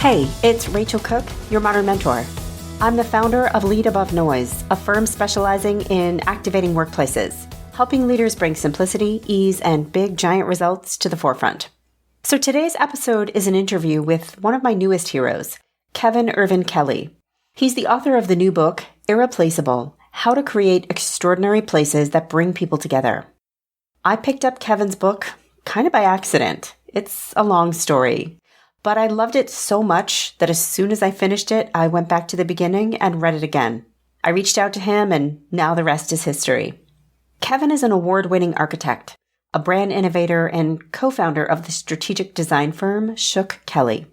Hey, it's Rachel Cooke, your modern mentor. I'm the founder of Lead Above Noise, a firm specializing in activating workplaces, helping leaders bring simplicity, ease, and big, giant results to the forefront. So today's episode is an interview with one of my newest heroes, Kevin Kelley. He's the author of the new book, Irreplaceable: How to Create Extraordinary Places That Bring People Together. I picked up Kevin's book kind of by accident. It's a long story, but I loved it so much that as soon as I finished it, I went back to the beginning and read it again. I reached out to him, and now the rest is history. Kevin is an award-winning architect, a brand innovator, and co-founder of the strategic design firm Rachel Cooke.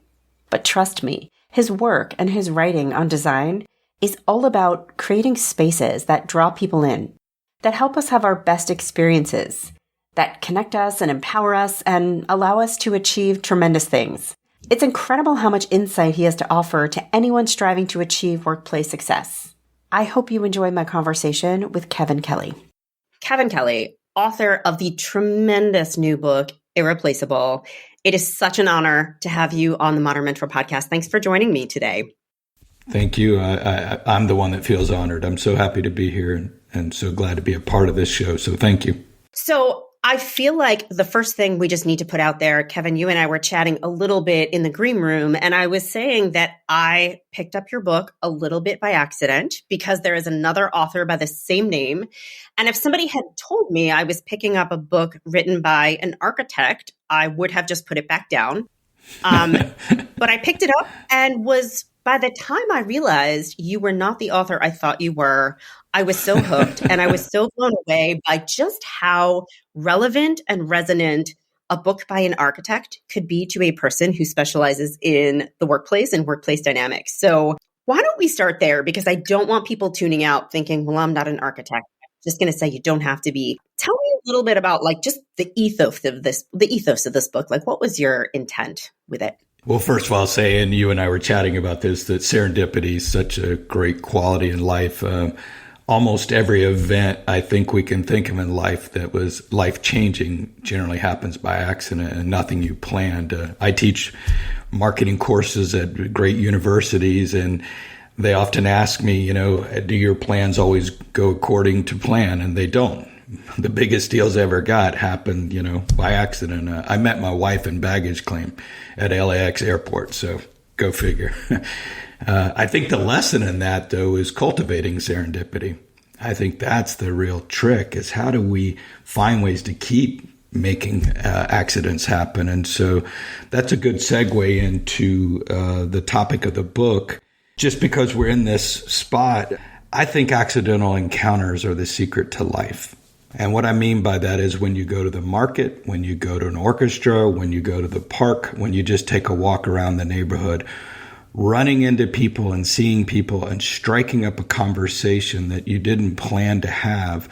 But trust me, his work and his writing on design is all about creating spaces that draw people in, that help us have our best experiences, that connect us and empower us and allow us to achieve tremendous things. It's incredible how much insight he has to offer to anyone striving to achieve workplace success. I hope you enjoy my conversation with Kevin Kelley. Kevin Kelley, author of the tremendous new book, Irreplaceable. It is such an honor to have you on the Modern Mentor podcast. Thanks for joining me today. Thank you. I'm the one that feels honored. I'm so happy to be here and so glad to be a part of this show. So thank you. So I feel like the first thing we just need to put out there, Kevin, you and I were chatting a little bit in the green room, and I was saying that I picked up your book a little bit by accident because there is another author by the same name. And if somebody had told me I was picking up a book written by an architect, I would have just put it back down. But I picked it up and by the time I realized you were not the author I thought you were, I was so hooked and I was so blown away by just how relevant and resonant a book by an architect could be to a person who specializes in the workplace and workplace dynamics. So why don't we start there? Because I don't want people tuning out thinking, well, I'm not an architect. I'm just going to say you don't have to be. Tell me a little bit about just the ethos of this book. What was your intent with it? Well, first of all, I'll say, and you and I were chatting about this, that serendipity is such a great quality in life. Almost every event I think we can think of in life that was life-changing generally happens by accident and nothing you planned. I teach marketing courses at great universities, and they often ask me, do your plans always go according to plan? And they don't. The biggest deals I ever got happened, by accident. I met my wife in baggage claim at LAX airport, so go figure. I think the lesson in that, though, is cultivating serendipity. I think that's the real trick, is how do we find ways to keep making accidents happen? And so that's a good segue into the topic of the book. Just because we're in this spot, I think accidental encounters are the secret to life. And what I mean by that is when you go to the market, when you go to an orchestra, when you go to the park, when you just take a walk around the neighborhood, running into people and seeing people and striking up a conversation that you didn't plan to have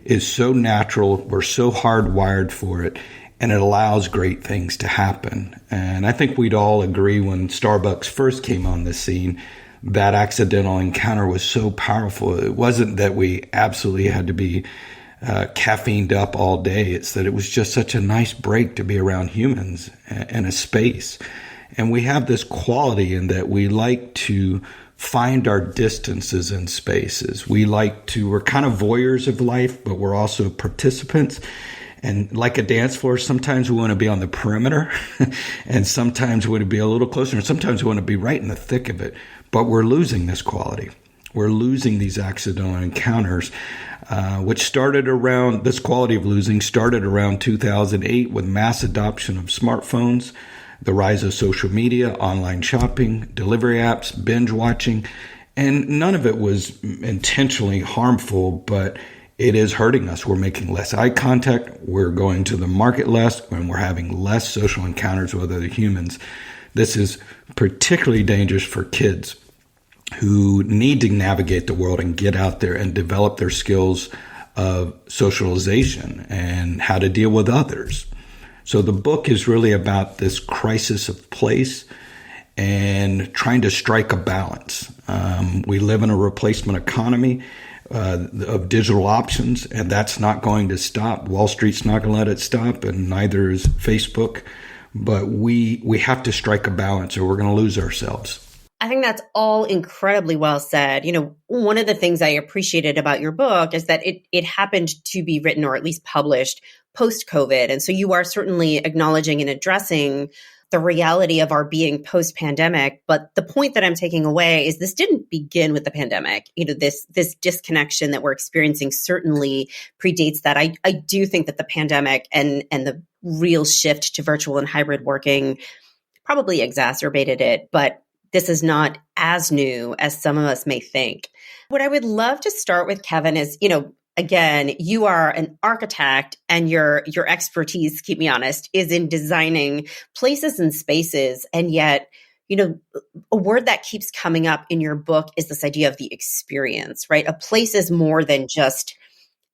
is so natural. We're so hardwired for it, and it allows great things to happen. And I think we'd all agree when Starbucks first came on the scene, that accidental encounter was so powerful. It wasn't that we absolutely had to be caffeined up all day. It's that it was just such a nice break to be around humans in a space. And we have this quality in that we like to find our distances in spaces. We're kind of voyeurs of life, but we're also participants. And like a dance floor, sometimes we want to be on the perimeter and sometimes we want to be a little closer and sometimes we want to be right in the thick of it. But we're losing this quality. We're losing these accidental encounters, which this quality of losing started around 2008 with mass adoption of smartphones, the rise of social media, online shopping, delivery apps, binge watching, and none of it was intentionally harmful, but it is hurting us. We're making less eye contact, we're going to the market less, and we're having less social encounters with other humans. This is particularly dangerous for kids who need to navigate the world and get out there and develop their skills of socialization and how to deal with others. So the book is really about this crisis of place and trying to strike a balance. We live in a replacement economy of digital options, and that's not going to stop. Wall Street's not going to let it stop, and neither is Facebook. but we have to strike a balance or we're going to lose ourselves. I think that's all incredibly well said. One of the things I appreciated about your book is that it happened to be written or at least published post-COVID. And so you are certainly acknowledging and addressing the reality of our being post-pandemic. But the point that I'm taking away is this didn't begin with the pandemic. This disconnection that we're experiencing certainly predates that. I do think that the pandemic and the real shift to virtual and hybrid working probably exacerbated it. But this is not as new as some of us may think. What I would love to start with, Kevin, is, again, you are an architect and your expertise, keep me honest, is in designing places and spaces. And yet, a word that keeps coming up in your book is this idea of the experience, right? A place is more than just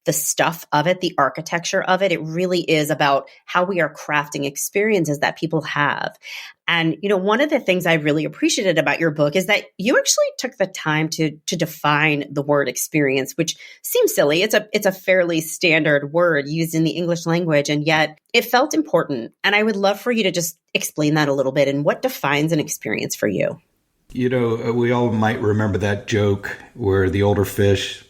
the stuff of it, the architecture of it. It really is about how we are crafting experiences that people have. And, one of the things I really appreciated about your book is that you actually took the time to define the word experience, which seems silly. It's a fairly standard word used in the English language, and yet it felt important. And I would love for you to just explain that a little bit and what defines an experience for you. We all might remember that joke where the older fish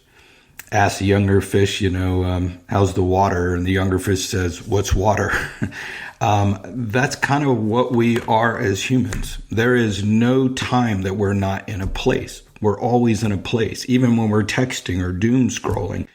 asks the younger fish, how's the water? And the younger fish says, what's water? That's kind of what we are as humans. There is no time that we're not in a place. We're always in a place, even when we're texting or doom scrolling.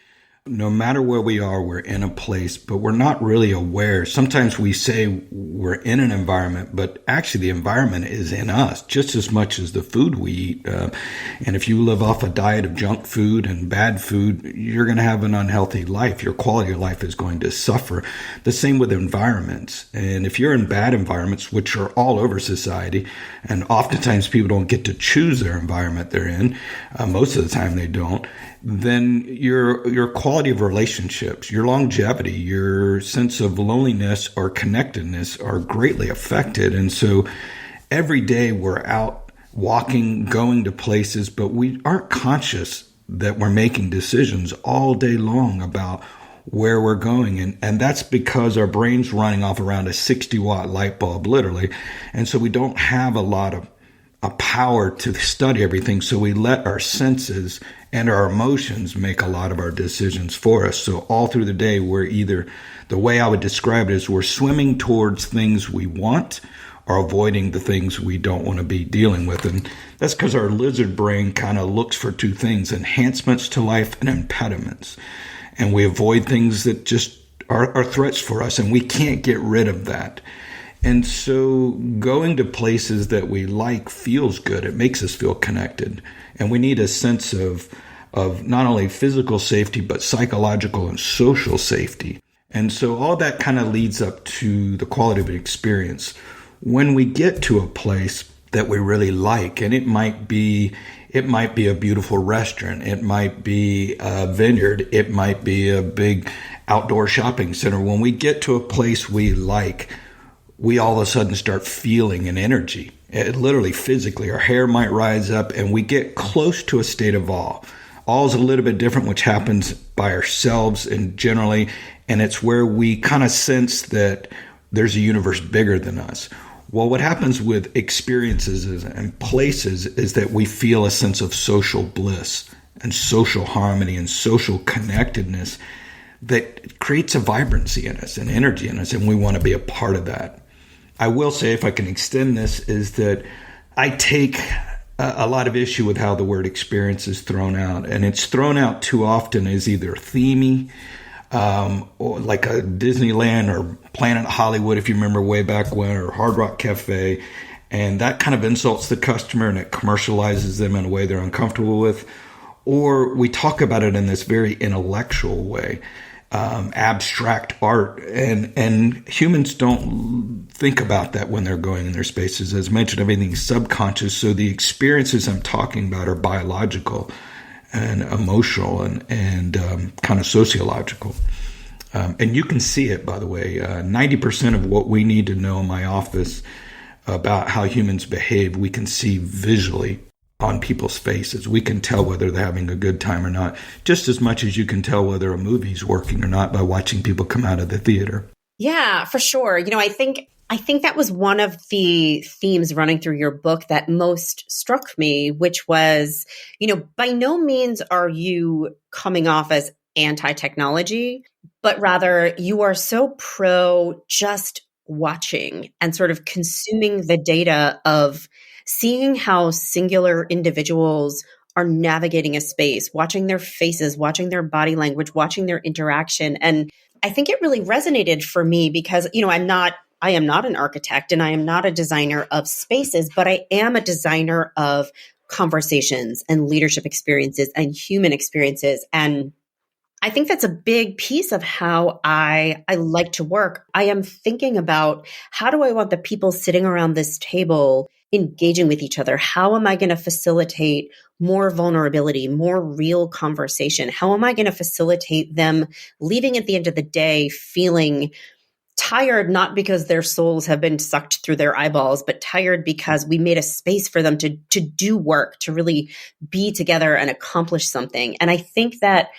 No matter where we are, we're in a place, but we're not really aware. Sometimes we say we're in an environment, but actually the environment is in us just as much as the food we eat. And if you live off a diet of junk food and bad food, you're going to have an unhealthy life. Your quality of life is going to suffer. The same with environments. And if you're in bad environments, which are all over society, and oftentimes people don't get to choose their environment they're in, most of the time they don't, then your quality of relationships, your longevity, your sense of loneliness or connectedness are greatly affected. And so every day we're out walking, going to places, but we aren't conscious that we're making decisions all day long about where we're going. And that's because our brain's running off around a 60-watt light bulb, literally. And so we don't have a lot of power to study everything. So we let our senses and our emotions make a lot of our decisions for us. So all through the day, we're either, the way I would describe it is we're swimming towards things we want or avoiding the things we don't want to be dealing with. And that's because our lizard brain kind of looks for two things: enhancements to life and impediments. And we avoid things that just are threats for us, and we can't get rid of that. And so going to places that we like feels good. It makes us feel connected. And we need a sense of not only physical safety, but psychological and social safety. And so all that kind of leads up to the quality of an experience. When we get to a place that we really like, and it might be a beautiful restaurant, it might be a vineyard, it might be a big outdoor shopping center. When we get to a place we like, we all of a sudden start feeling an energy. Literally, physically, our hair might rise up and we get close to a state of awe. Awe is a little bit different, which happens by ourselves and generally, and it's where we kind of sense that there's a universe bigger than us. Well, what happens with experiences and places is that we feel a sense of social bliss and social harmony and social connectedness that creates a vibrancy in us and energy in us, and we want to be a part of that. I will say, if I can extend this, is that I take a lot of issue with how the word experience is thrown out. And it's thrown out too often as either themey, or like a Disneyland or Planet Hollywood, if you remember way back when, or Hard Rock Cafe. And that kind of insults the customer and it commercializes them in a way they're uncomfortable with. Or we talk about it in this very intellectual way. Abstract art, and humans don't think about that when they're going in their spaces. As mentioned, everything's subconscious, so the experiences I'm talking about are biological and emotional and kind of sociological. And you can see it, by the way. 90% of what we need to know in my office about how humans behave, we can see visually on people's faces. We can tell whether they're having a good time or not, just as much as you can tell whether a movie's working or not by watching people come out of the theater. Yeah, for sure. I think I think that was one of the themes running through your book that most struck me, which was, by no means are you coming off as anti-technology, but rather you are so pro just watching and sort of consuming the data of seeing how singular individuals are navigating a space, watching their faces, watching their body language, watching their interaction. And I think it really resonated for me because, I am not an architect and I am not a designer of spaces, but I am a designer of conversations and leadership experiences and human experiences. And I think that's a big piece of how I like to work. I am thinking about how do I want the people sitting around this table engaging with each other? How am I going to facilitate more vulnerability, more real conversation? How am I going to facilitate them leaving at the end of the day feeling tired, not because their souls have been sucked through their eyeballs, but tired because we made a space for them to do work, to really be together and accomplish something. And I think that,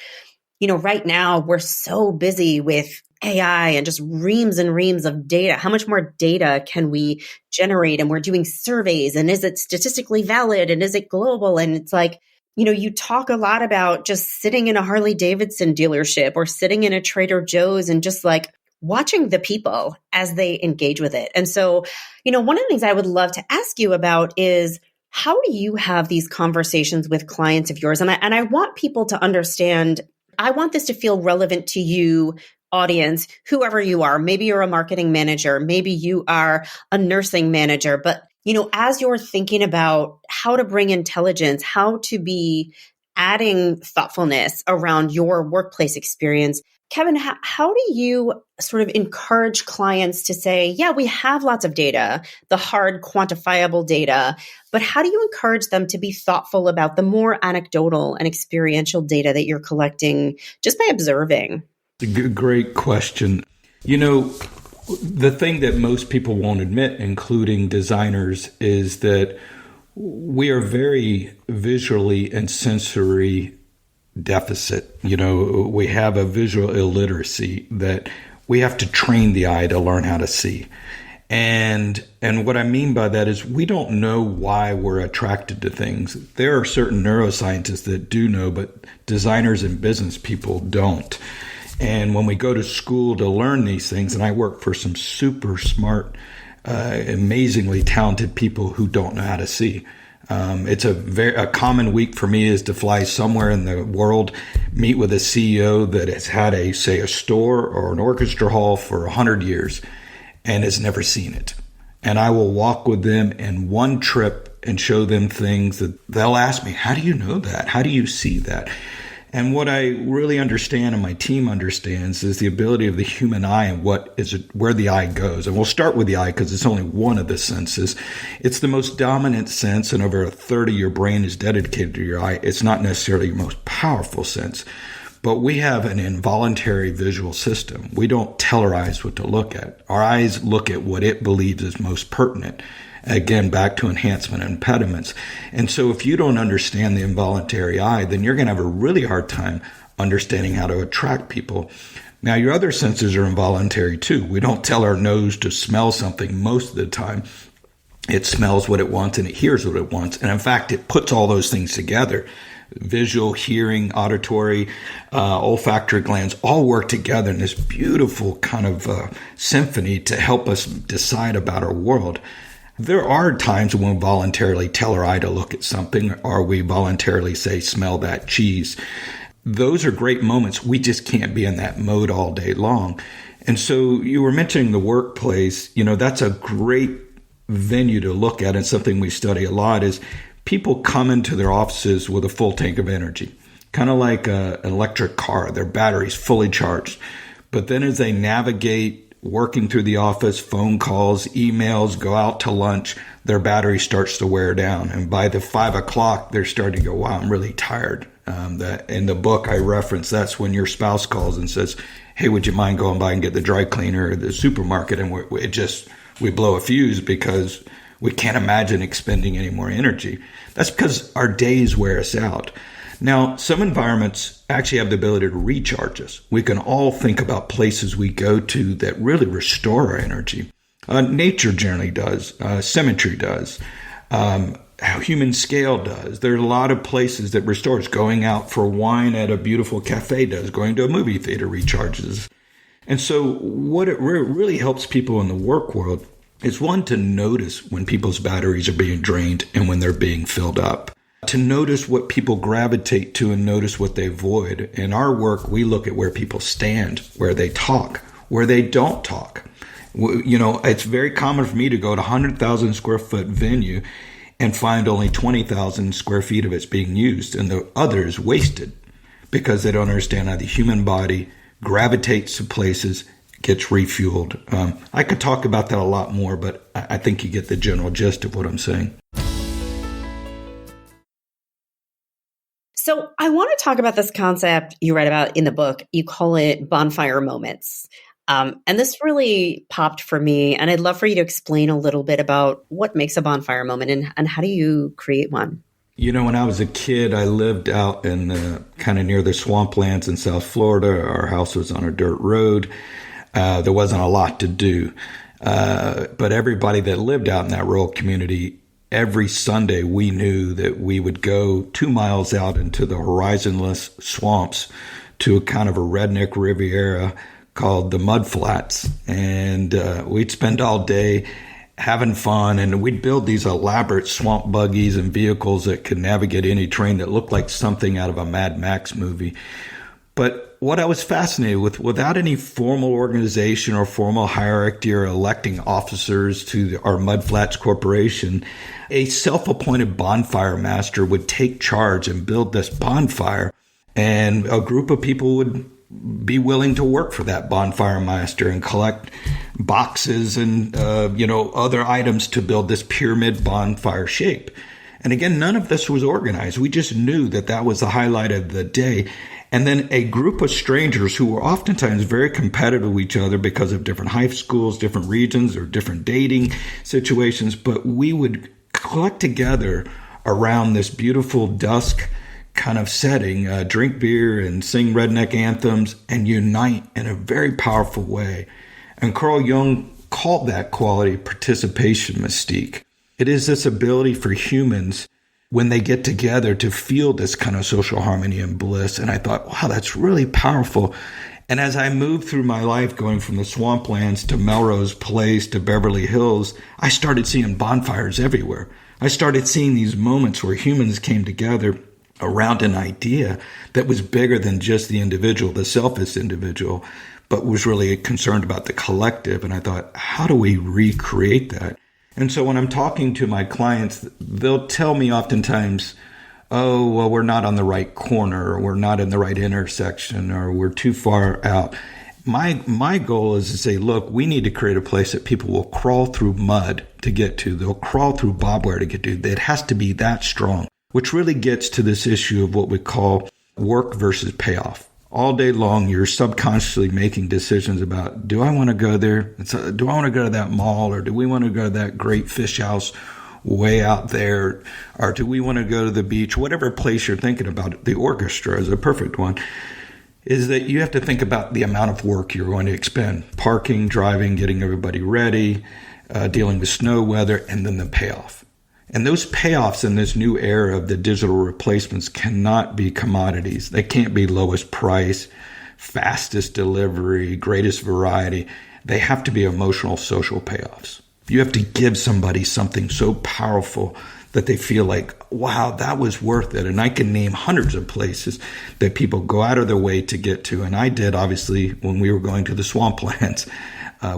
right now we're so busy with AI and just reams and reams of data. How much more data can we generate? And we're doing surveys, and is it statistically valid? And is it global? And it's like, you talk a lot about just sitting in a Harley Davidson dealership or sitting in a Trader Joe's and just like watching the people as they engage with it. And so, one of the things I would love to ask you about is, how do you have these conversations with clients of yours? And I want people to understand, I want this to feel relevant to you, audience, whoever you are. Maybe you're a marketing manager, maybe you are a nursing manager, but as you're thinking about how to bring intelligence, how to be adding thoughtfulness around your workplace experience, Kevin, how do you sort of encourage clients to say, yeah, we have lots of data, the hard quantifiable data, but how do you encourage them to be thoughtful about the more anecdotal and experiential data that you're collecting just by observing? Great question. The thing that most people won't admit, including designers, is that we are very visually and sensory deficit. We have a visual illiteracy that we have to train the eye to learn how to see. And what I mean by that is we don't know why we're attracted to things. There are certain neuroscientists that do know, but designers and business people don't. And when we go to school to learn these things, and I work for some super smart, amazingly talented people who don't know how to see. It's a common week for me is to fly somewhere in the world, meet with a CEO that has had a store or an orchestra hall for 100 years and has never seen it. And I will walk with them in one trip and show them things that they'll ask me, how do you know that? How do you see that? And what I really understand and my team understands is the ability of the human eye and where the eye goes. And we'll start with the eye because it's only one of the senses. It's the most dominant sense, and over a third of your brain is dedicated to your eye. It's not necessarily your most powerful sense, but we have an involuntary visual system. We don't tell our eyes what to look at. Our eyes look at what it believes is most pertinent. Again, back to enhancement and impediments. And so if you don't understand the involuntary eye, then you're going to have a really hard time understanding how to attract people. Now, your other senses are involuntary too. We don't tell our nose to smell something most of the time. It smells what it wants and it hears what it wants. And in fact, it puts all those things together. Visual, hearing, auditory, olfactory glands all work together in this beautiful kind of symphony to help us decide about our world. There are times when we voluntarily tell our eye to look at something, or we voluntarily say, smell that cheese. Those are great moments. We just can't be in that mode all day long. And so you were mentioning the workplace. That's a great venue to look at, and something we study a lot is people come into their offices with a full tank of energy, kind of like an electric car. Their battery's fully charged. But then as they navigate working through the office, phone calls, emails, go out to lunch, their battery starts to wear down. And by the 5 o'clock, they're starting to go, wow, I'm really tired. That in the book I reference, that's when your spouse calls and says, hey, would you mind going by and get the dry cleaner or the supermarket? And we blow a fuse because we can't imagine expending any more energy. That's because our days wear us out. Now, some environments actually have the ability to recharge us. We can all think about places we go to that really restore our energy. Nature generally does. Symmetry does. How human scale does. There are a lot of places that restores. Going out for wine at a beautiful cafe does. Going to a movie theater recharges. And so what it really helps people in the work world is, one, to notice when people's batteries are being drained and when they're being filled up. To notice what people gravitate to and notice what they avoid. In our work, we look at where people stand, where they talk, where they don't talk. You know, it's very common for me to go to a 100,000 square foot venue and find only 20,000 square feet of it's being used and the others wasted because they don't understand how the human body gravitates to places, gets refueled. I could talk about that a lot more, but I think you get the general gist of what I'm saying. So I want to talk about this concept you write about in the book. You call it bonfire moments. And this really popped for me. And I'd love for you to explain a little bit about what makes a bonfire moment and how do you create one? You know, when I was a kid, I lived out in kind of near the swamplands in South Florida. Our house was on a dirt road. There wasn't a lot to do. But everybody that lived out in that rural community, every Sunday we knew that we would go 2 miles out into the horizonless swamps to a kind of a redneck Riviera called the Mud Flats. And we'd spend all day having fun, and we'd build these elaborate swamp buggies and vehicles that could navigate any terrain that looked like something out of a Mad Max movie. But what I was fascinated with, without any formal organization or formal hierarchy or electing officers to our Mud Flats Corporation, a self-appointed bonfire master would take charge and build this bonfire, and a group of people would be willing to work for that bonfire master and collect boxes and, other items to build this pyramid bonfire shape. And again, none of this was organized. We just knew that that was the highlight of the day. And then a group of strangers who were oftentimes very competitive with each other because of different high schools, different regions, or different dating situations. But we would collect together around this beautiful dusk kind of setting, drink beer and sing redneck anthems and unite in a very powerful way. And Carl Jung called that quality participation mystique. It is this ability for humans when they get together to feel this kind of social harmony and bliss. And I thought, wow, that's really powerful. And as I moved through my life, going from the swamplands to Melrose Place to Beverly Hills, I started seeing bonfires everywhere. I started seeing these moments where humans came together around an idea that was bigger than just the individual, the selfish individual, but was really concerned about the collective. And I thought, how do we recreate that? And so when I'm talking to my clients, they'll tell me oftentimes, oh, well, we're not on the right corner, or we're not in the right intersection, or we're too far out. My goal is to say, look, we need to create a place that people will crawl through mud to get to. They'll crawl through barbed wire to get to. It has to be that strong, which really gets to this issue of what we call work versus payoff. All day long, you're subconsciously making decisions about, do I want to go there? Do I want to go to that mall? Or do we want to go to that great fish house way out there? Or do we want to go to the beach? Whatever place you're thinking about, the orchestra is a perfect one, is that you have to think about the amount of work you're going to expend. Parking, driving, getting everybody ready, dealing with snow weather, and then the payoff. And those payoffs in this new era of the digital replacements cannot be commodities. They can't be lowest price, fastest delivery, greatest variety. They have to be emotional, social payoffs. You have to give somebody something so powerful that they feel like, wow, that was worth it. And I can name hundreds of places that people go out of their way to get to. And I did, obviously, when we were going to the swamplands.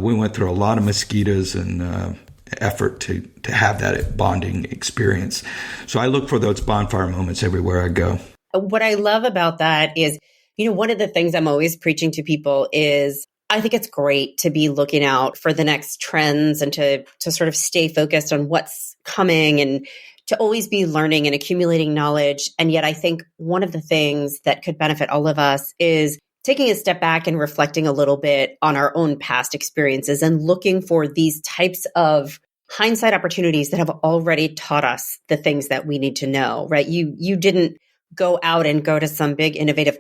We went through a lot of mosquitoes and effort to have that bonding experience. So I look for those bonfire moments everywhere I go. What I love about that is, one of the things I'm always preaching to people is I think it's great to be looking out for the next trends and to sort of stay focused on what's coming and to always be learning and accumulating knowledge. And yet I think one of the things that could benefit all of us is taking a step back and reflecting a little bit on our own past experiences and looking for these types of hindsight opportunities that have already taught us the things that we need to know, right? You didn't go out and go to some big innovative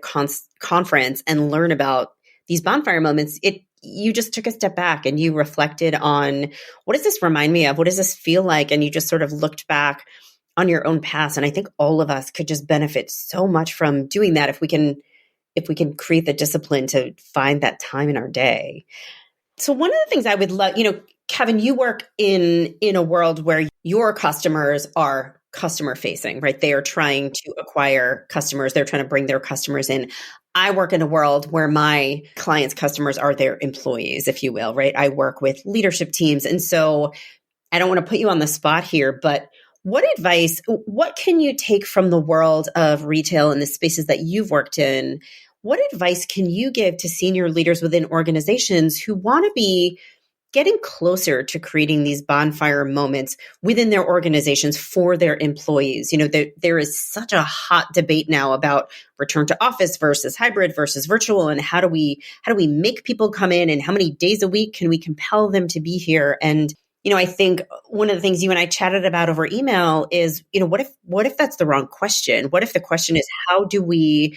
conference and learn about these bonfire moments. you just took a step back and you reflected on, what does this remind me of? What does this feel like? And you just sort of looked back on your own past. And I think all of us could just benefit so much from doing that if we can create the discipline to find that time in our day. So one of the things I would love, Kevin, you work in a world where your customers are customer facing, right? They are trying to acquire customers. They're trying to bring their customers in. I work in a world where my clients' customers are their employees, if you will, right? I work with leadership teams. And so I don't want to put you on the spot here, but what can you take from the world of retail and the spaces that you've worked in? What advice can you give to senior leaders within organizations who want to be getting closer to creating these bonfire moments within their organizations for their employees? There is such a hot debate now about return to office versus hybrid versus virtual, and how do we make people come in, and how many days a week can we compel them to be here? And I think one of the things you and I chatted about over email is, what if that's the wrong question? What if the question is, how do we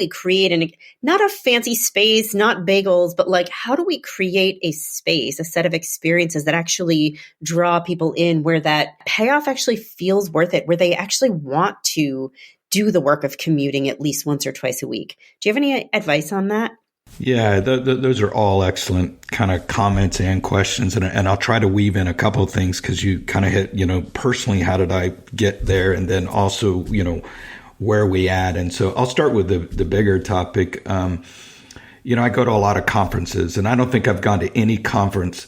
create not a fancy space, not bagels, but like, how do we create a space, a set of experiences that actually draw people in, where that payoff actually feels worth it, where they actually want to do the work of commuting at least once or twice a week? Do you have any advice on that? Yeah, those are all excellent kind of comments and questions. And I'll try to weave in a couple of things, because you kind of hit, personally, how did I get there? And then also, where are we at? And so I'll start with the bigger topic. I go to a lot of conferences, and I don't think I've gone to any conference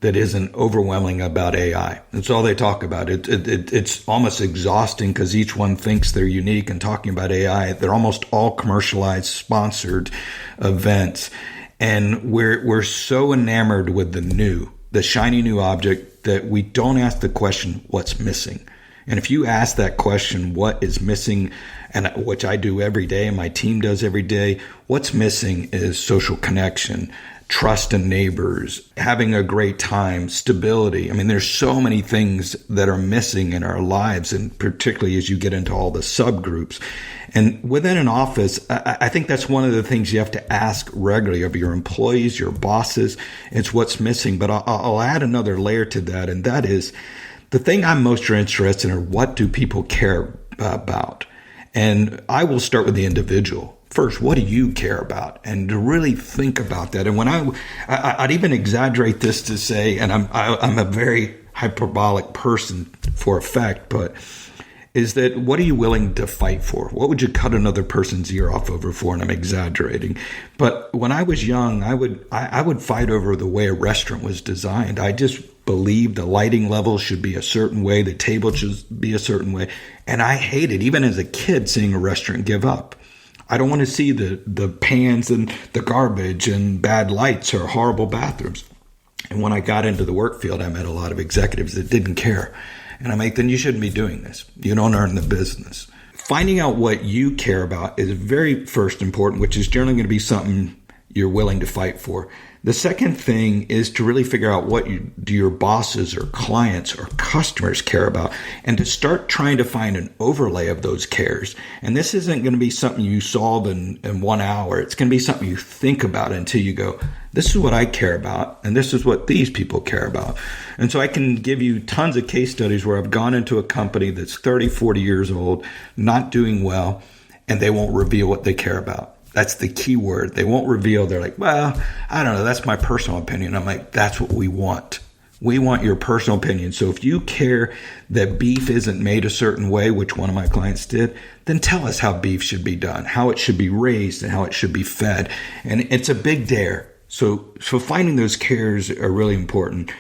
that isn't overwhelming about AI. That's all they talk about. It's almost exhausting, because each one thinks they're unique and talking about AI. They're almost all commercialized, sponsored events. And we're so enamored with the shiny new object, that we don't ask the question, what's missing? And if you ask that question, what is missing, and which I do every day and my team does every day, what's missing is social connection, trust in neighbors, having a great time, stability. I mean, there's so many things that are missing in our lives, and particularly as you get into all the subgroups. And within an office, I think that's one of the things you have to ask regularly of your employees, your bosses. It's what's missing. But I'll add another layer to that, and that is, the thing I'm most interested in are, what do people care about? And I will start with the individual. First, what do you care about? And to really think about that. And when I'd even exaggerate this to say, and I'm a very hyperbolic person for effect, but is that, what are you willing to fight for? What would you cut another person's ear off over for? And I'm exaggerating. But when I was young, I would fight over the way a restaurant was designed. I just believed the lighting level should be a certain way, the table should be a certain way. And I hated, even as a kid, seeing a restaurant give up. I don't want to see the pans and the garbage and bad lights or horrible bathrooms. And when I got into the work field, I met a lot of executives that didn't care. And I'm like, then you shouldn't be doing this. You don't earn the business. Finding out what you care about is very first important, which is generally going to be something you're willing to fight for. The second thing is to really figure out, what do your bosses or clients or customers care about, and to start trying to find an overlay of those cares. And this isn't going to be something you solve in 1 hour. It's going to be something you think about until you go, this is what I care about, and this is what these people care about. And so I can give you tons of case studies where I've gone into a company that's 30, 40 years old, not doing well, and they won't reveal what they care about. That's the key word. They won't reveal. They're like, well, I don't know. That's my personal opinion. I'm like, that's what we want. We want your personal opinion. So if you care that beef isn't made a certain way, which one of my clients did, then tell us how beef should be done, how it should be raised, and how it should be fed. And it's a big dare. So finding those cares are really important.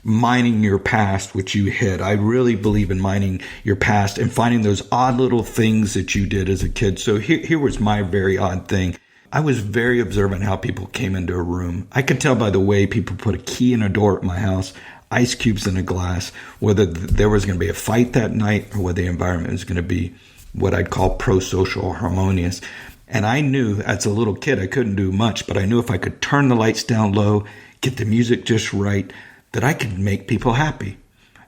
Mining your past, which you hit. I really believe in mining your past and finding those odd little things that you did as a kid. So here was my very odd thing. I was very observant how people came into a room. I could tell by the way people put a key in a door at my house, ice cubes in a glass, whether there was going to be a fight that night or whether the environment was going to be what I'd call pro-social or harmonious. And I knew as a little kid, I couldn't do much, but I knew if I could turn the lights down low, get the music just right, that I could make people happy.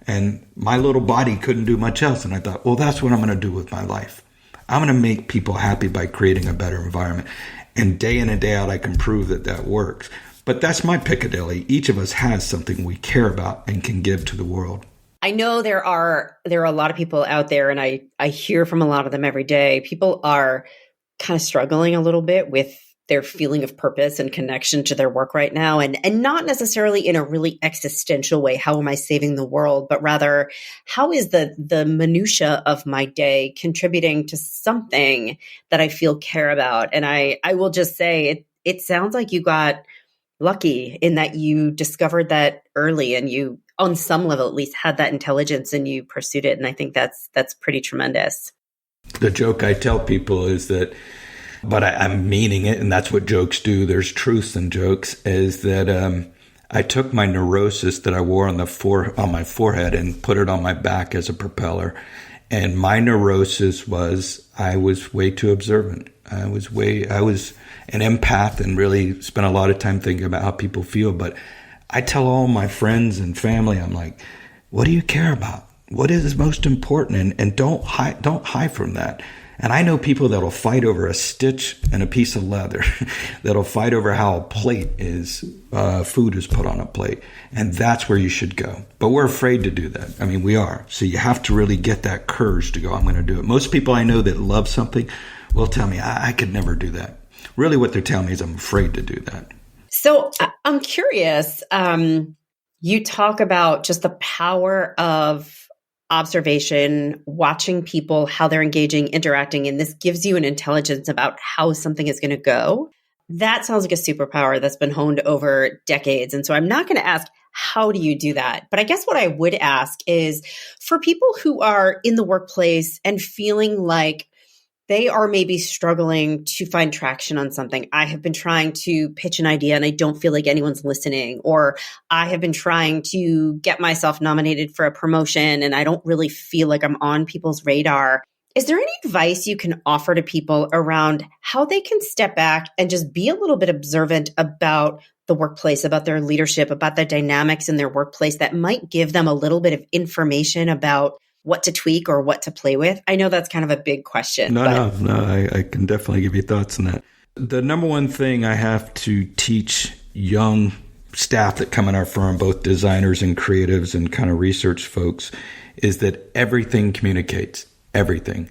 And my little body couldn't do much else. And I thought, well, that's what I'm going to do with my life. I'm going to make people happy by creating a better environment. And day in and day out, I can prove that that works. But that's my Piccadilly. Each of us has something we care about and can give to the world. I know there are a lot of people out there, and I hear from a lot of them every day. People are kind of struggling a little bit with their feeling of purpose and connection to their work right now. And not necessarily in a really existential way, how am I saving the world? But rather, how is the minutia of my day contributing to something that I feel care about? And I will just say, it sounds like you got lucky in that you discovered that early, and you, on some level at least, had that intelligence and you pursued it. And I think that's pretty tremendous. The joke I tell people is that, but I'm meaning it, and that's what jokes do. There's truth in jokes. Is that I took my neurosis that I wore on my forehead and put it on my back as a propeller. And my neurosis was I was way too observant. I was an empath and really spent a lot of time thinking about how people feel. But I tell all my friends and family, I'm like, what do you care about? What is most important? And don't hide from that. And I know people that'll fight over a stitch and a piece of leather, that'll fight over how a plate is, food is put on a plate. And that's where you should go. But we're afraid to do that. I mean, we are. So you have to really get that courage to go, I'm going to do it. Most people I know that love something will tell me, I could never do that. Really what they're telling me is I'm afraid to do that. So I'm curious, you talk about just the power of observation, watching people, how they're engaging, interacting, and this gives you an intelligence about how something is going to go. That sounds like a superpower that's been honed over decades. And so I'm not going to ask, how do you do that? But I guess what I would ask is, for people who are in the workplace and feeling like they are maybe struggling to find traction on something. I have been trying to pitch an idea and I don't feel like anyone's listening. Or I have been trying to get myself nominated for a promotion and I don't really feel like I'm on people's radar. Is there any advice you can offer to people around how they can step back and just be a little bit observant about the workplace, about their leadership, about the dynamics in their workplace that might give them a little bit of information about what to tweak or what to play with? I know that's kind of a big question. No, I can definitely give you thoughts on that. The number one thing I have to teach young staff that come in our firm, both designers and creatives and kind of research folks, is that everything communicates. Everything.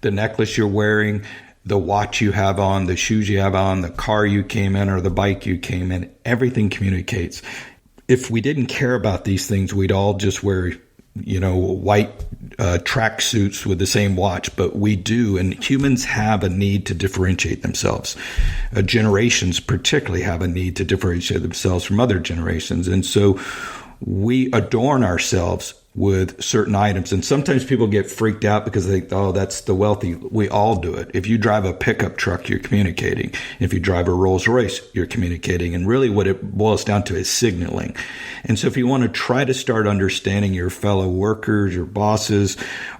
The necklace you're wearing, the watch you have on, the shoes you have on, the car you came in or the bike you came in, everything communicates. If we didn't care about these things, we'd all just wear white track suits with the same watch, but we do. And humans have a need to differentiate themselves. Generations particularly have a need to differentiate themselves from other generations. And so we adorn ourselves with certain items. And sometimes people get freaked out because they think, oh, that's the wealthy. We all do it. If you drive a pickup truck, you're communicating. If you drive a Rolls Royce, you're communicating. And really what it boils down to is signaling. And so if you want to try to start understanding your fellow workers, your bosses,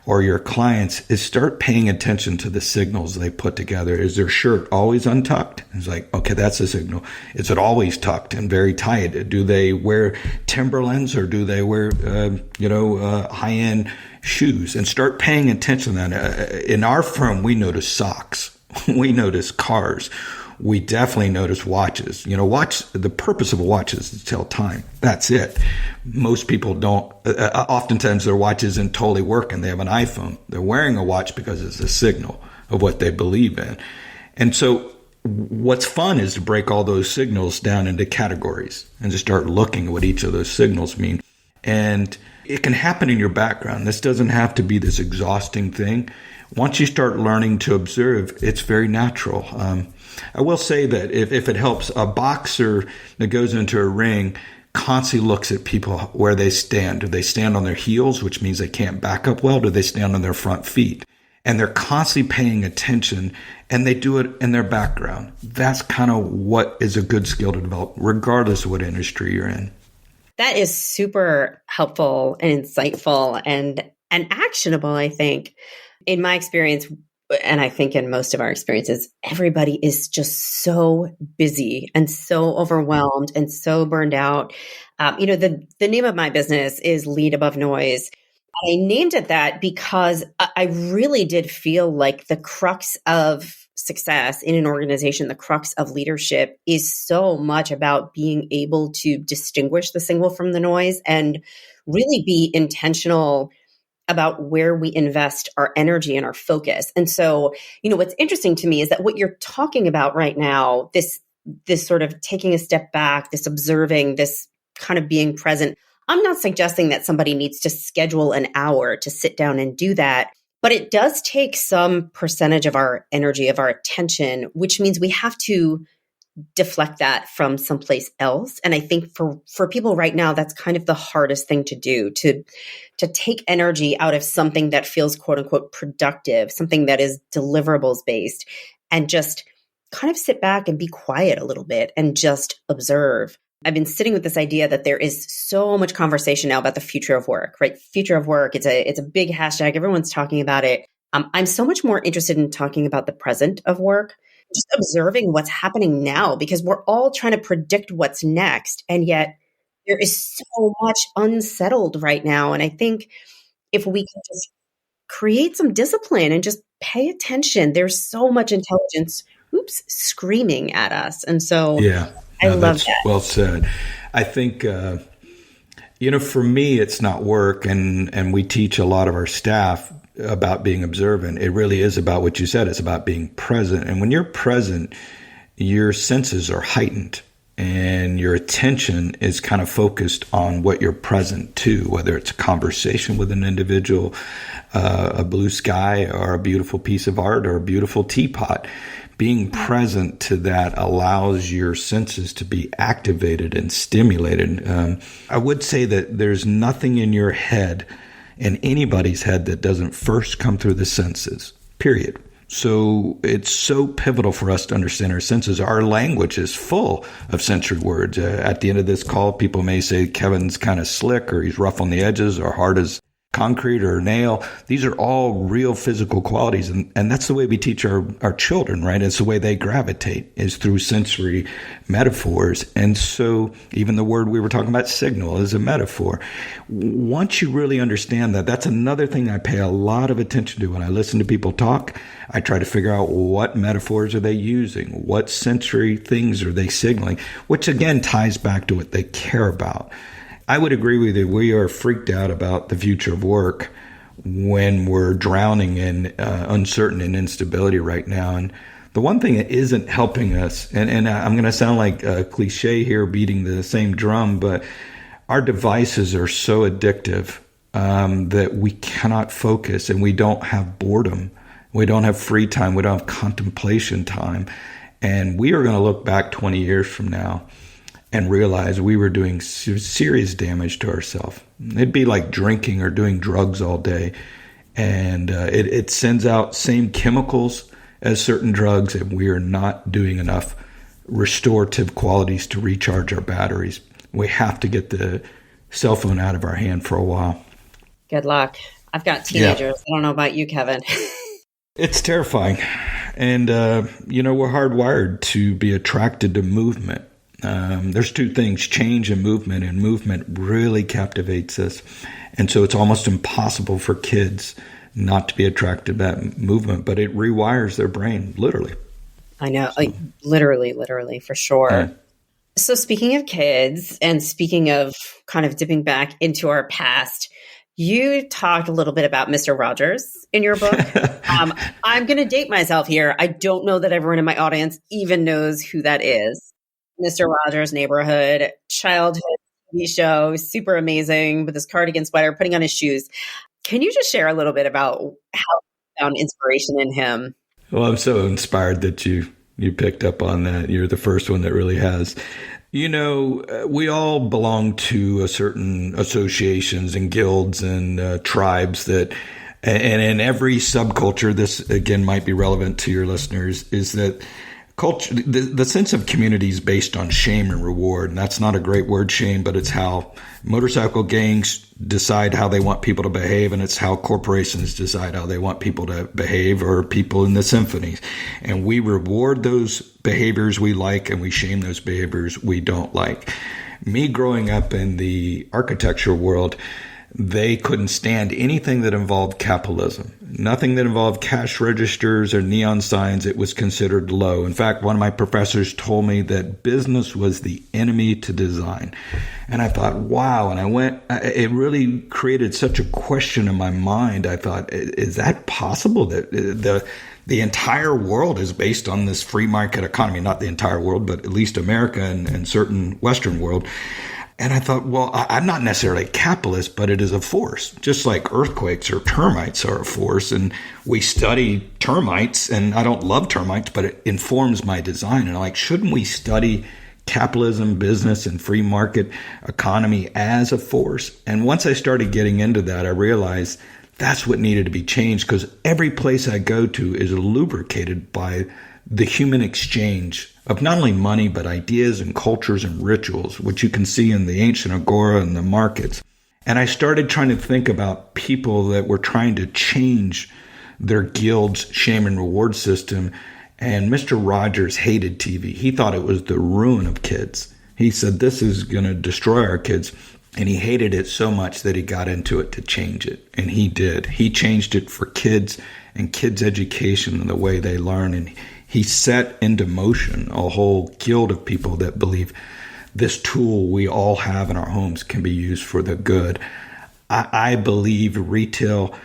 or your clients, is start paying attention to the signals they put together. Is their shirt always untucked? It's like, okay, that's a signal. Is it always tucked and very tight? Do they wear Timberlands or do they wear, high-end shoes? And start paying attention to that. In our firm, we notice socks. We notice cars. We definitely notice watches. The purpose of a watch is to tell time. That's it. Most people don't. Oftentimes their watch isn't totally working. They have an iPhone. They're wearing a watch because it's a signal of what they believe in. And so what's fun is to break all those signals down into categories and to start looking at what each of those signals mean. And it can happen in your background. This doesn't have to be this exhausting thing. Once you start learning to observe, it's very natural. I will say that if it helps, a boxer that goes into a ring constantly looks at people where they stand. Do they stand on their heels, which means they can't back up well? Do they stand on their front feet? And they're constantly paying attention, and they do it in their background. That's kind of what is a good skill to develop, regardless of what industry you're in. That is super helpful and insightful and actionable, I think. In my experience, and I think in most of our experiences, everybody is just so busy and so overwhelmed and so burned out. The name of my business is Lead Above Noise. I named it that because I really did feel like the crux of success in an organization, the crux of leadership is so much about being able to distinguish the signal from the noise and really be intentional about where we invest our energy and our focus. And so, what's interesting to me is that what you're talking about right now, this sort of taking a step back, this observing, this kind of being present. I'm not suggesting that somebody needs to schedule an hour to sit down and do that, but it does take some percentage of our energy, of our attention, which means we have to deflect that from someplace else. And I think for people right now, that's kind of the hardest thing to do, to take energy out of something that feels quote unquote productive, something that is deliverables based, and just kind of sit back and be quiet a little bit and just observe. I've been sitting with this idea that there is so much conversation now about the future of work, right? Future of work. It's a big hashtag. Everyone's talking about it. I'm so much more interested in talking about the present of work, just observing what's happening now, because we're all trying to predict what's next. And yet there is so much unsettled right now. And I think if we can just create some discipline and just pay attention, there's so much intelligence, screaming at us. And so I love that. Well said. I think, for me, it's not work. And we teach a lot of our staff about being observant. It really is about what you said. It's about being present. And when you're present, your senses are heightened and your attention is kind of focused on what you're present to, whether it's a conversation with an individual, a blue sky, or a beautiful piece of art, or a beautiful teapot. Being present to that allows your senses to be activated and stimulated. I would say that there's nothing in your head, in anybody's head, that doesn't first come through the senses, period. So it's so pivotal for us to understand our senses. Our language is full of sensory words. At the end of this call, people may say Kevin's kind of slick, or he's rough on the edges, or hard as concrete or nail. These are all real physical qualities. And that's the way we teach our children, right? It's the way they gravitate, is through sensory metaphors. And so even the word we were talking about, signal, is a metaphor. Once you really understand that, that's another thing I pay a lot of attention to when I listen to people talk. I try to figure out what metaphors are they using, what sensory things are they signaling, which again ties back to what they care about. I would agree with you. We are freaked out about the future of work when we're drowning in uncertainty and instability right now. And the one thing that isn't helping us, and I'm going to sound like a cliche here, beating the same drum, but our devices are so addictive that we cannot focus, and we don't have boredom. We don't have free time. We don't have contemplation time. And we are going to look back 20 years from now and realize we were doing serious damage to ourselves. It'd be like drinking or doing drugs all day. And it sends out same chemicals as certain drugs, and we are not doing enough restorative qualities to recharge our batteries. We have to get the cell phone out of our hand for a while. Good luck. I've got teenagers. I don't know about you, Kevin. It's terrifying. And, we're hardwired to be attracted to movement. There's two things, change and movement really captivates us. And so it's almost impossible for kids not to be attracted to that movement, but it rewires their brain, literally. I know, like literally, for sure. Yeah. So speaking of kids and speaking of kind of dipping back into our past, you talked a little bit about Mr. Rogers in your book. I'm going to date myself here. I don't know that everyone in my audience even knows who that is. Mr. Rogers' Neighborhood, childhood TV show, super amazing, with his cardigan sweater, putting on his shoes. Can you just share a little bit about how you found inspiration in him? Well, I'm so inspired that you picked up on that. You're the first one that really has. We all belong to a certain associations and guilds and tribes that, and in every subculture, this again might be relevant to your listeners, is that culture, the sense of community is based on shame and reward. And that's not a great word, shame, but it's how motorcycle gangs decide how they want people to behave. And it's how corporations decide how they want people to behave, or people in the symphonies. And we reward those behaviors we like, and we shame those behaviors we don't like. Me growing up in the architecture world, they couldn't stand anything that involved capitalism. Nothing that involved cash registers or neon signs. It was considered low. In fact, one of my professors told me that business was the enemy to design. And I thought, wow. And it really created such a question in my mind. I thought, is that possible that the entire world is based on this free market economy? Not the entire world, but at least America and certain Western world. And I thought, well, I'm not necessarily a capitalist, but it is a force, just like earthquakes or termites are a force. And we study termites, and I don't love termites, but it informs my design. And I'm like, shouldn't we study capitalism, business, and free market economy as a force? And once I started getting into that, I realized that's what needed to be changed, because every place I go to is lubricated by the human exchange of not only money, but ideas and cultures and rituals, which you can see in the ancient agora and the markets. And I started trying to think about people that were trying to change their guild's shame and reward system. And Mr. Rogers hated TV. He thought it was the ruin of kids. He said, this is going to destroy our kids. And he hated it so much that he got into it to change it. And he did. He changed it for kids and kids' education and the way they learn. And he set into motion a whole guild of people that believe this tool we all have in our homes can be used for the good. I believe retail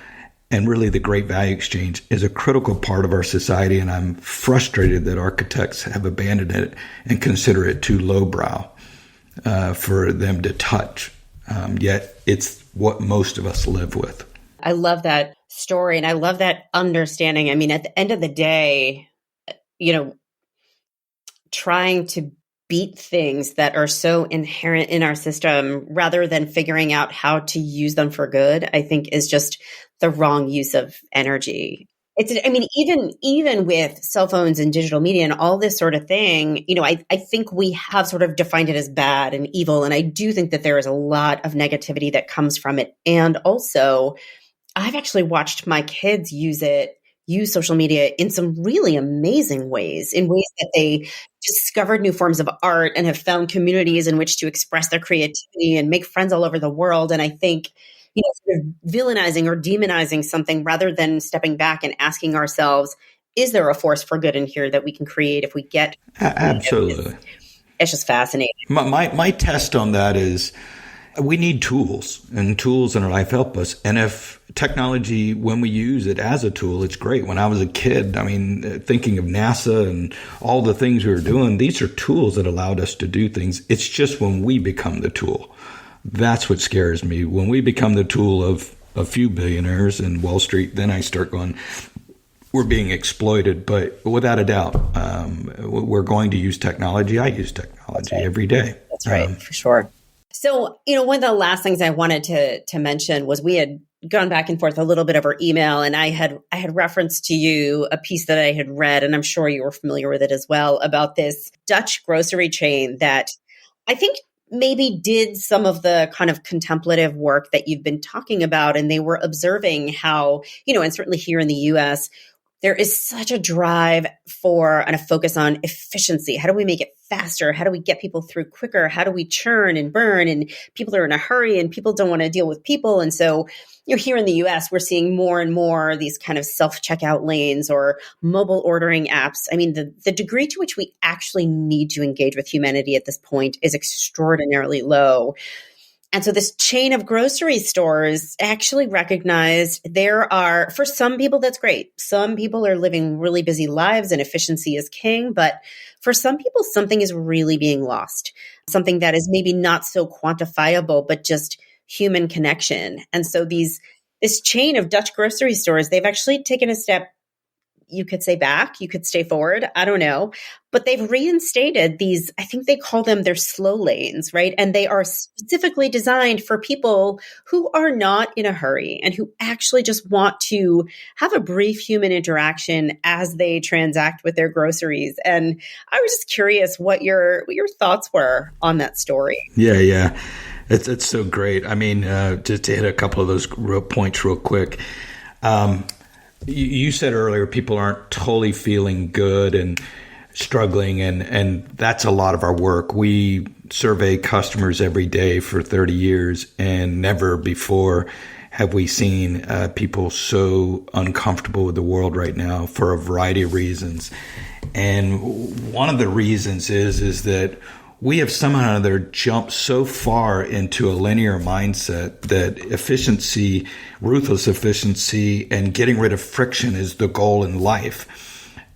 and really the great value exchange is a critical part of our society, and I'm frustrated that architects have abandoned it and consider it too lowbrow for them to touch. Yet it's what most of us live with. I love that story, and I love that understanding. I mean, at the end of the day, trying to beat things that are so inherent in our system rather than figuring out how to use them for good, I think is just the wrong use of energy. Even with cell phones and digital media and all this sort of thing, I think we have sort of defined it as bad and evil. And I do think that there is a lot of negativity that comes from it. And also, I've actually watched my kids use social media in some really amazing ways, in ways that they discovered new forms of art and have found communities in which to express their creativity and make friends all over the world. And I think, sort of villainizing or demonizing something rather than stepping back and asking ourselves, is there a force for good in here that we can create if we get? Absolutely. It's just fascinating. My test on that is we need tools, and tools in our life help us. And if technology, when we use it as a tool, it's great. When I was a kid, thinking of NASA and all the things we were doing, these are tools that allowed us to do things. It's just when we become the tool. That's what scares me. When we become the tool of a few billionaires in Wall Street, then I start going, we're being exploited. But without a doubt, we're going to use technology. I use technology every day. That's right, for sure. So, one of the last things I wanted to mention was we had gone back and forth a little bit over email, and I had referenced to you a piece that I had read, and I'm sure you were familiar with it as well, about this Dutch grocery chain that I think maybe did some of the kind of contemplative work that you've been talking about. And they were observing how, and certainly here in the US, there is such a drive for and a focus on efficiency. How do we make it faster? How do we get people through quicker? How do we churn and burn? And people are in a hurry and people don't want to deal with people. And so, here in the US, we're seeing more and more these kind of self-checkout lanes or mobile ordering apps. I mean, the degree to which we actually need to engage with humanity at this point is extraordinarily low. And so this chain of grocery stores actually recognized there are, for some people, that's great. Some people are living really busy lives and efficiency is king. But for some people, something is really being lost, something that is maybe not so quantifiable, but just human connection. And so this chain of Dutch grocery stores, they've actually taken a step, you could say back, you could stay forward, I don't know, but they've reinstated these, I think they call them their slow lanes, right? And they are specifically designed for people who are not in a hurry and who actually just want to have a brief human interaction as they transact with their groceries. And I was just curious what your thoughts were on that story. Yeah. It's so great. Just to hit a couple of those points real quick. You said earlier people aren't totally feeling good and struggling, and that's a lot of our work. We survey customers every day for 30 years, and never before have we seen people so uncomfortable with the world right now for a variety of reasons. And one of the reasons is that we have somehow or other jumped so far into a linear mindset that efficiency, ruthless efficiency, and getting rid of friction is the goal in life.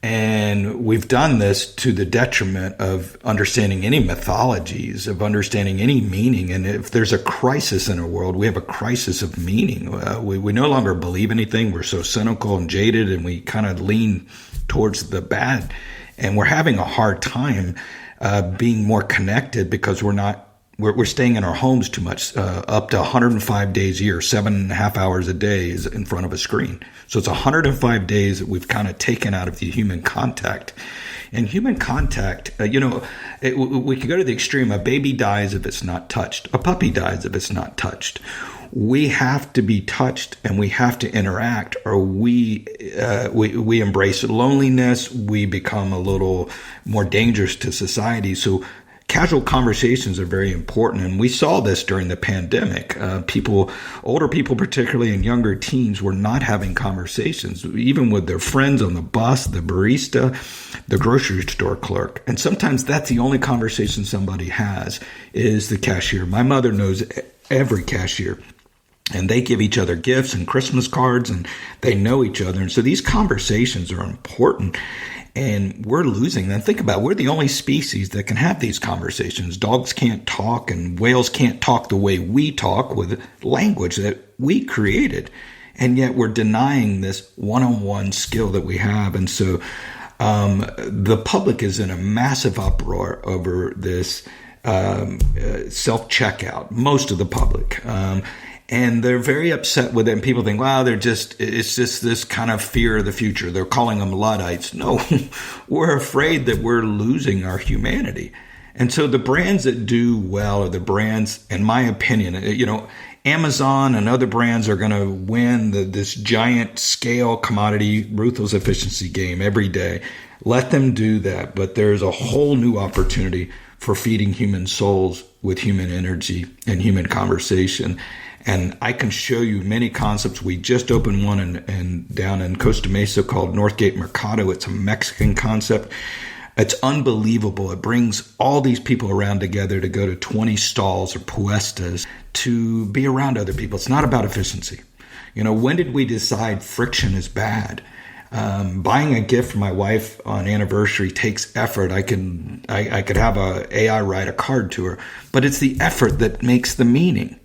And we've done this to the detriment of understanding any mythologies, of understanding any meaning. And if there's a crisis in our world, we have a crisis of meaning. We no longer believe anything. We're so cynical and jaded, and we kind of lean towards the bad. And we're having a hard time being more connected because we're staying in our homes too much, up to 105 days a year, 7.5 hours a day is in front of a screen. So it's 105 days that we've kind of taken out of the human contact. And human contact, we could go to the extreme. A baby dies if it's not touched. A puppy dies if it's not touched. We have to be touched, and we have to interact, or we embrace loneliness. We become a little more dangerous to society. So casual conversations are very important, and we saw this during the pandemic. Older people particularly, and younger teens were not having conversations, even with their friends on the bus, the barista, the grocery store clerk. And sometimes that's the only conversation somebody has is the cashier. My mother knows every cashier. And they give each other gifts and Christmas cards, and they know each other. And so these conversations are important, and we're losing them. Think about it. We're the only species that can have these conversations. Dogs can't talk, and whales can't talk the way we talk with language that we created. And yet we're denying this one-on-one skill that we have. And so the public is in a massive uproar over this self-checkout, most of the public. And they're very upset with it. And people think, wow, it's just this kind of fear of the future. They're calling them Luddites. No, we're afraid that we're losing our humanity. And so the brands that do well are the brands, in my opinion, Amazon and other brands are going to win this giant scale commodity ruthless efficiency game every day. Let them do that. But there's a whole new opportunity for feeding human souls with human energy and human conversation. And I can show you many concepts. We just opened one down in Costa Mesa called Northgate Mercado. It's a Mexican concept. It's unbelievable. It brings all these people around together to go to 20 stalls or puestas to be around other people. It's not about efficiency. When did we decide friction is bad? Buying a gift for my wife on anniversary takes effort. I could have a AI write a card to her, but it's the effort that makes the meaning.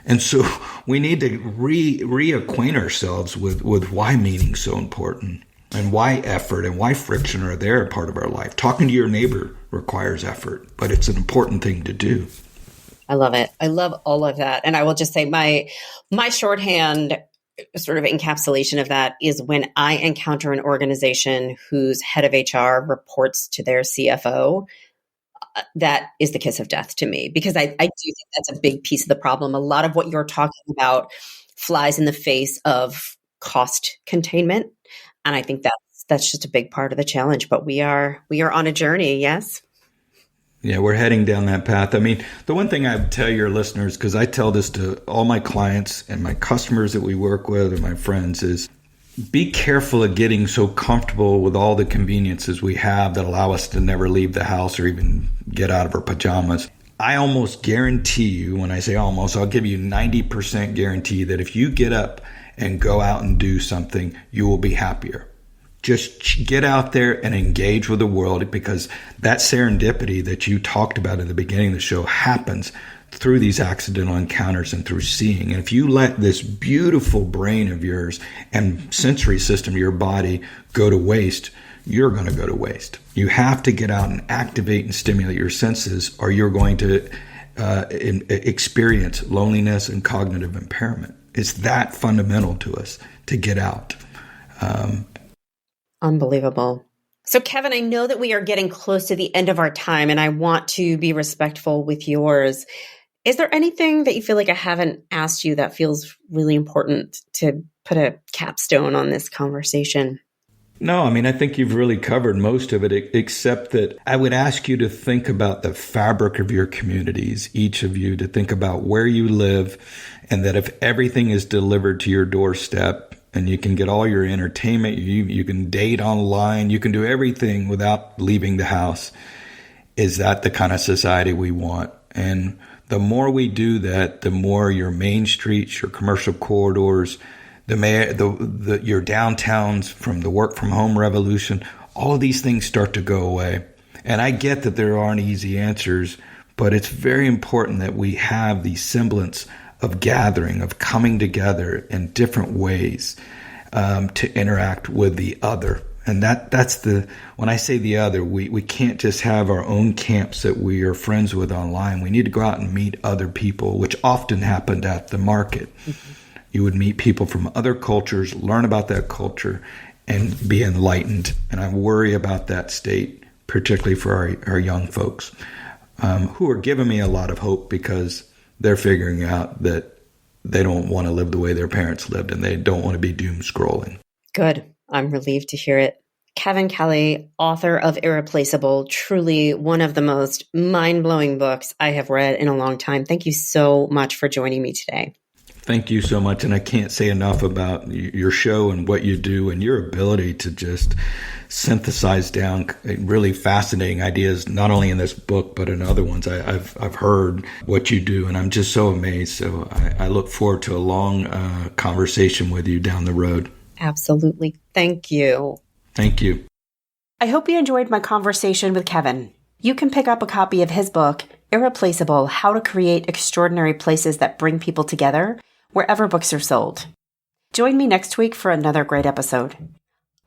And so we need to reacquaint ourselves with why meaning's so important, and why effort and why friction are there part of our life. Talking to your neighbor requires effort, but it's an important thing to do. I love it. I love all of that. And I will just say my shorthand sort of encapsulation of that is when I encounter an organization whose head of HR reports to their CFO, that is the kiss of death to me, because I do think that's a big piece of the problem. A lot of what you're talking about flies in the face of cost containment. And I think that's just a big part of the challenge, but we are on a journey. Yes. Yeah, we're heading down that path. I mean, the one thing I would tell your listeners, because I tell this to all my clients and my customers that we work with and my friends, is be careful of getting so comfortable with all the conveniences we have that allow us to never leave the house or even get out of our pajamas. I almost guarantee you, when I say almost, I'll give you 90% guarantee that if you get up and go out and do something, you will be happier. Just get out there and engage with the world, because that serendipity that you talked about at the beginning of the show happens through these accidental encounters and through seeing. And if you let this beautiful brain of yours and sensory system of your body go to waste, you're going to go to waste. You have to get out and activate and stimulate your senses, or you're going to experience loneliness and cognitive impairment. It's that fundamental to us to get out. Unbelievable. So Kevin, I know that we are getting close to the end of our time, and I want to be respectful with yours. Is there anything that you feel like I haven't asked you that feels really important to put a capstone on this conversation? No, I mean, I think you've really covered most of it, except that I would ask you to think about the fabric of your communities, each of you, to think about where you live, and that if everything is delivered to your doorstep and you can get all your entertainment, you can date online, you can do everything without leaving the house. Is that the kind of society we want? And the more we do that, the more your main streets, your commercial corridors, your downtowns from the work from home revolution, all of these things start to go away. And I get that there aren't easy answers, but it's very important that we have the semblance of gathering, of coming together in different ways to interact with the other. And that's when I say the other, we can't just have our own camps that we are friends with online. We need to go out and meet other people, which often happened at the market. Mm-hmm. You would meet people from other cultures, learn about that culture, and be enlightened. And I worry about that state, particularly for our young folks, who are giving me a lot of hope because they're figuring out that they don't want to live the way their parents lived and they don't want to be doom scrolling. Good. I'm relieved to hear it. Kevin Kelley, author of Irreplaceable, truly one of the most mind-blowing books I have read in a long time. Thank you so much for joining me today. Thank you so much. And I can't say enough about your show and what you do and your ability to just synthesize down really fascinating ideas, not only in this book, but in other ones. I've heard what you do, and I'm just so amazed. So I look forward to a long conversation with you down the road. Absolutely. Thank you. Thank you. I hope you enjoyed my conversation with Kevin. You can pick up a copy of his book, Irreplaceable: How to Create Extraordinary Places That Bring People Together, wherever books are sold. Join me next week for another great episode.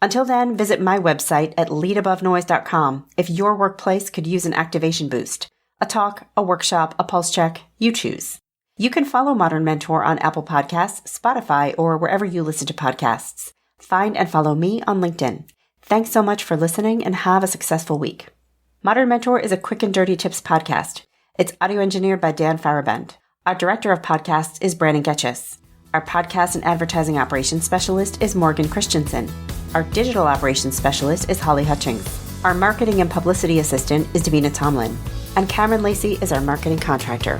Until then, visit my website at leadabovenoise.com if your workplace could use an activation boost. A talk, a workshop, a pulse check, you choose. You can follow Modern Mentor on Apple Podcasts, Spotify, or wherever you listen to podcasts. Find and follow me on LinkedIn. Thanks so much for listening and have a successful week. Modern Mentor is a quick and dirty tips podcast. It's audio engineered by Dan Farabend. Our director of podcasts is Brandon Getchus. Our podcast and advertising operations specialist is Morgan Christensen. Our digital operations specialist is Holly Hutchings. Our marketing and publicity assistant is Davina Tomlin. And Cameron Lacey is our marketing contractor.